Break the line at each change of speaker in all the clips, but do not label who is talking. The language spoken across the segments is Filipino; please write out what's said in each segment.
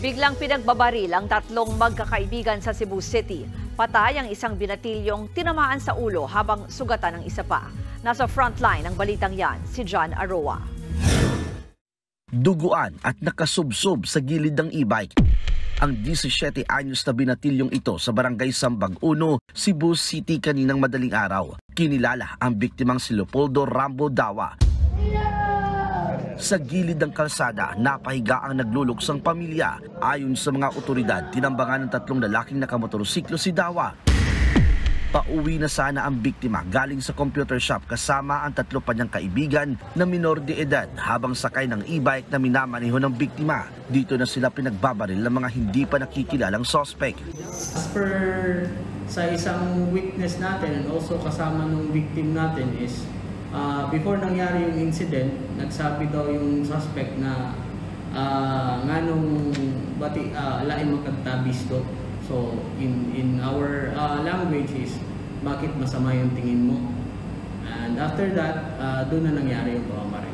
Biglang pinagbabaril ang tatlong magkakaibigan sa Cebu City. Patay ang isang binatilyong tinamaan sa ulo habang sugatan ng isa pa. Nasa frontline ng balitang yan, si John Aroa.
Duguan at nakasubsob sa gilid ng e-bike ang 17 anyos na binatilyong ito sa barangay Sambag 1, Cebu City kaninang madaling araw. Kinilala ang biktimang si Leopoldo Rambo Dawa. Sa gilid ng kalsada, napahiga ang nagluluksang pamilya. Ayon sa mga otoridad, tinambangan ng tatlong lalaking nakamotorsiklo si Dawa. Pauwi na sana ang biktima galing sa computer shop kasama ang tatlo pa niyang kaibigan na minor de edad habang sakay ng e-bike na minamaneho ng biktima. Dito na sila pinagbabaril ng mga hindi pa nakikilalang suspect.
As per sa isang witness natin and also kasama ng victim natin is before nangyari yung incident, nagsabi daw yung suspect na nga nung lain magkagtabis to. So in our language is bakit masama yung tingin mo? And after that, doon na nangyari yung pamamaril.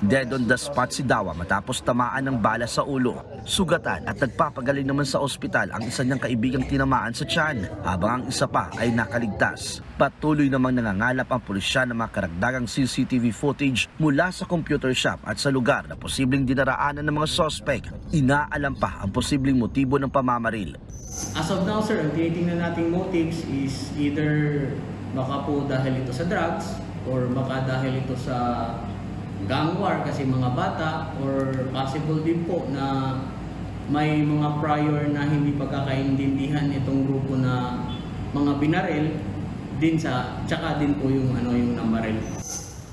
Dead on the spot si Dawa matapos tamaan ng bala sa ulo. Sugatan at nagpapagaling naman sa ospital ang isa niyang kaibigang tinamaan sa tiyan, habang ang isa pa ay nakaligtas. Patuloy namang nangangalap ang pulisya ng mga karagdagang CCTV footage mula sa computer shop at sa lugar na posibleng dinaraanan ng mga suspect. Inaalam pa ang posibleng motibo ng pamamaril.
As of now, sir, ang tinitingnan nating motives is either baka po dahil ito sa drugs or baka dahil ito sa gang war kasi mga bata, or possible din po na may mga prior na hindi pagkakaintindihan itong grupo na mga binaril din tsaka din po yung namaril.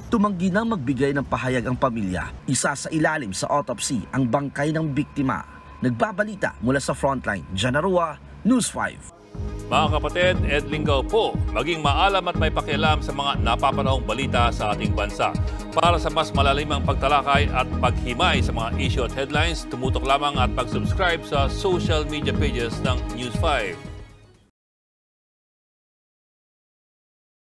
Tumanggi nang magbigay ng pahayag ang pamilya. Isa sa ilalim sa autopsy ang bangkay ng biktima. Nagbabalita mula sa frontline, John Aroa, News 5.
Mga kapatid, Ed Lingaw po, maging maalam at may pakialam sa mga napapanahong balita sa ating bansa. Para sa mas malalimang pagtalakay at paghimay sa mga issue at headlines, tumutok lamang at pag-subscribe sa social media pages ng News 5.